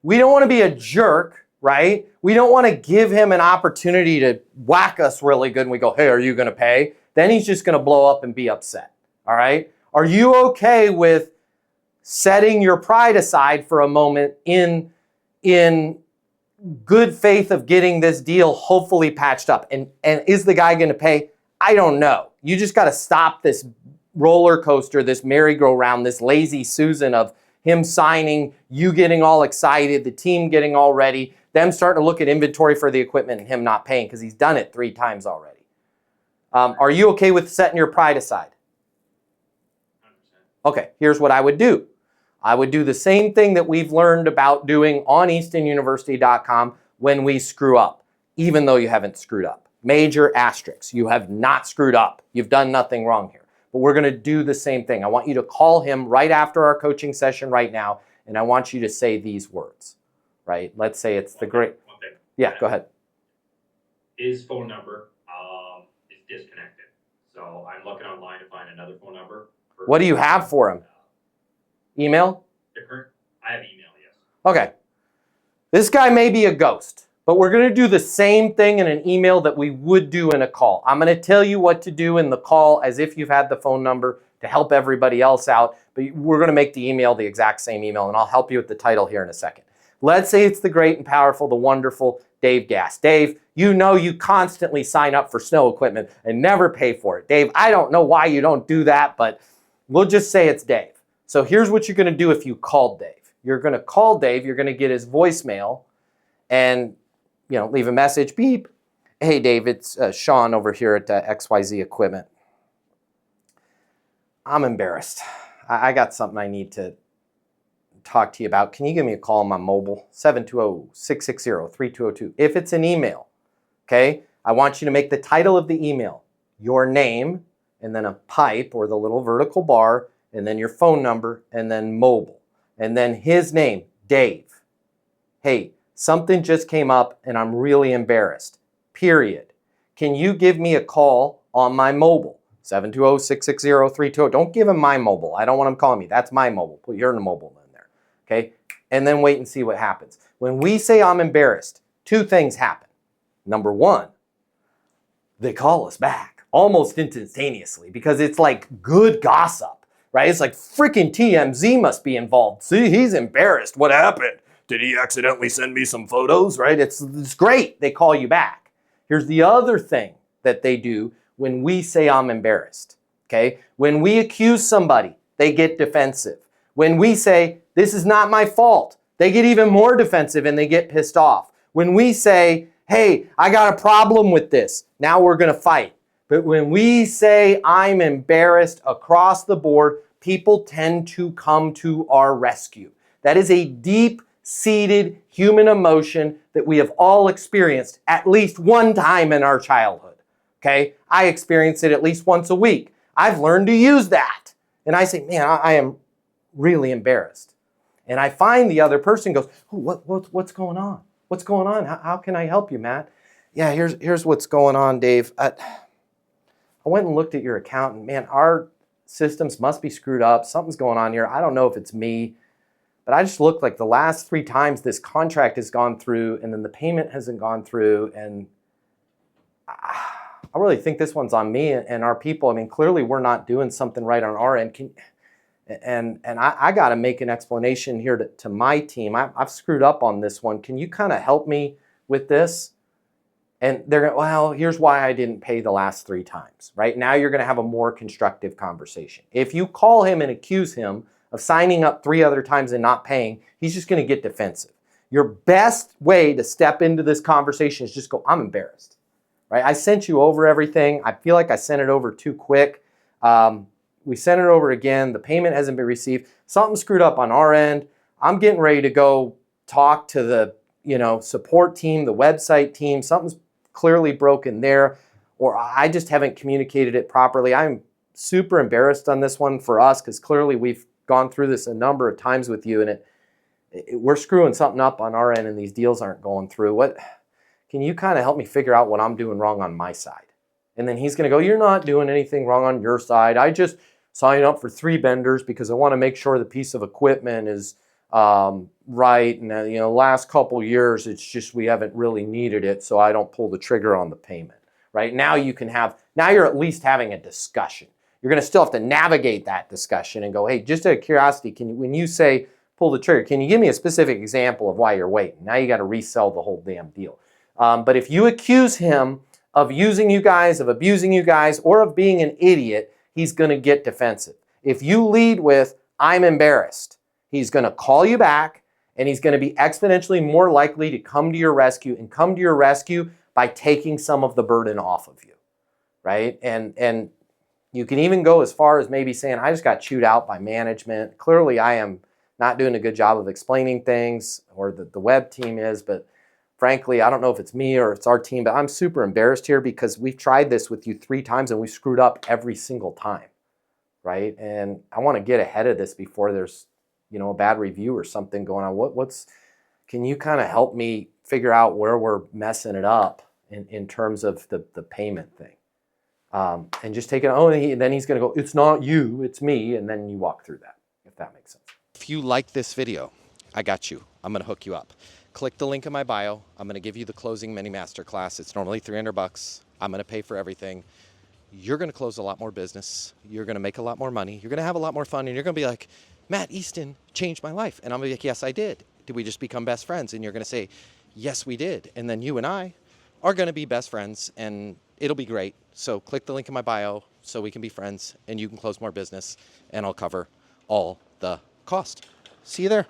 We don't want to be a jerk, right? We don't want to give him an opportunity to whack us really good and we go, hey, are you going to pay? Then he's just going to blow up and be upset, all right? Are you okay with setting your pride aside for a moment in good faith of getting this deal hopefully patched up? And is the guy going to pay? I don't know. You just got to stop this roller coaster, this merry-go-round, this lazy Susan of him signing, you getting all excited, the team getting all ready, them starting to look at inventory for the equipment and him not paying because he's done it 3 times already. Are you okay with setting your pride aside? 100%. Okay, here's what I would do. I would do the same thing that we've learned about doing on eastonuniversity.com when we screw up, even though you haven't screwed up. Major asterisks. You have not screwed up. You've done nothing wrong here. But we're going to do the same thing. I want you to call him right after our coaching session right now, and I want you to say these words, right? Let's say it's the great... Okay. Yeah, go ahead. His phone number is disconnected. So I'm looking online to find another phone number. What do you have for him? Email? I have email, yes. Okay. This guy may be a ghost, but we're going to do the same thing in an email that we would do in a call. I'm going to tell you what to do in the call as if you've had the phone number to help everybody else out, but we're going to make the email the exact same email, and I'll help you with the title here in a second. Let's say it's the great and powerful, the wonderful Dave Gass. Dave, you know you constantly sign up for snow equipment and never pay for it. Dave, I don't know why you don't do that, but we'll just say it's Dave. So here's what you're going to do if you call Dave. You're going to call Dave, you're going to get his voicemail, and leave a message, beep. Hey, Dave, it's Sean over here at XYZ Equipment. I'm embarrassed. I got something I need to talk to you about. Can you give me a call on my mobile? 720-660-3202. If it's an email, okay, I want you to make the title of the email your name, and then a pipe or the little vertical bar, and then your phone number, and then mobile. And then his name, Dave. Hey, something just came up and I'm really embarrassed, period. Can you give me a call on my mobile? 720-660-3202. Don't give him my mobile. I don't want him calling me. That's my mobile. Put your mobile in there, okay? And then wait and see what happens. When we say I'm embarrassed, 2 things happen. Number 1, they call us back almost instantaneously because it's like good gossip. Right? It's like freaking TMZ must be involved. See, he's embarrassed. What happened? Did he accidentally send me some photos? Right? It's great. They call you back. Here's the other thing that they do when we say I'm embarrassed. Okay? When we accuse somebody, they get defensive. When we say this is not my fault, they get even more defensive and they get pissed off. When we say, hey, I got a problem with this, now we're going to fight. But when we say I'm embarrassed across the board, people tend to come to our rescue. That is a deep-seated human emotion that we have all experienced at least one time in our childhood. Okay? I experience it at least once a week. I've learned to use that. And I say, man, I am really embarrassed. And I find the other person goes, oh, what's going on? What's going on? How can I help you, Matt? Yeah, here's what's going on, Dave. I went and looked at your account and man, our systems must be screwed up. Something's going on here. I don't know if it's me, but I just looked like the last 3 times this contract has gone through and then the payment hasn't gone through. And I really think this one's on me and our people. I mean, clearly we're not doing something right on our end. I got to make an explanation here to my team. I've screwed up on this one. Can you kind of help me with this? And they're going, well, here's why I didn't pay the last 3 times, right? Now you're going to have a more constructive conversation. If you call him and accuse him of signing up 3 other times and not paying, he's just going to get defensive. Your best way to step into this conversation is just go, I'm embarrassed, right? I sent you over everything. I feel like I sent it over too quick. We sent it over again. The payment hasn't been received. Something screwed up on our end. I'm getting ready to go talk to the support team, the website team. Something's clearly broken there, or I just haven't communicated it properly. I'm super embarrassed on this one for us because clearly we've gone through this a number of times with you and we're screwing something up on our end and these deals aren't going through. Can you kind of help me figure out what I'm doing wrong on my side? And then he's going to go, you're not doing anything wrong on your side. I just signed up for 3 vendors because I want to make sure the piece of equipment is right. And last couple years, it's just we haven't really needed it, so I don't pull the trigger on the payment. Right now, now you're at least having a discussion. You're going to still have to navigate that discussion and go, hey, just out of curiosity, when you say pull the trigger, can you give me a specific example of why you're waiting? Now you got to resell the whole damn deal. But if you accuse him of using you guys, of abusing you guys, or of being an idiot, he's going to get defensive. If you lead with, I'm embarrassed, he's going to call you back, and he's going to be exponentially more likely to come to your rescue, and come to your rescue by taking some of the burden off of you, right? And you can even go as far as maybe saying, I just got chewed out by management. Clearly, I am not doing a good job of explaining things, or the web team is, but frankly, I don't know if it's me or it's our team, but I'm super embarrassed here because we've tried this with you 3 times and we screwed up every single time, right? And I want to get ahead of this before there's, a bad review or something going on. Can you kind of help me figure out where we're messing it up in terms of the payment thing? And just take it, and then he's going to go, it's not you, it's me. And then you walk through that, if that makes sense. If you like this video, I got you. I'm going to hook you up. Click the link in my bio. I'm going to give you the closing mini masterclass. It's normally $300. I'm going to pay for everything. You're going to close a lot more business. You're going to make a lot more money. You're going to have a lot more fun. And you're going to be like, Matt Easton changed my life. And I'm going to be like, yes, I did. Did we just become best friends? And you're going to say, yes, we did. And then you and I are going to be best friends, and it'll be great. So click the link in my bio so we can be friends and you can close more business, and I'll cover all the cost. See you there.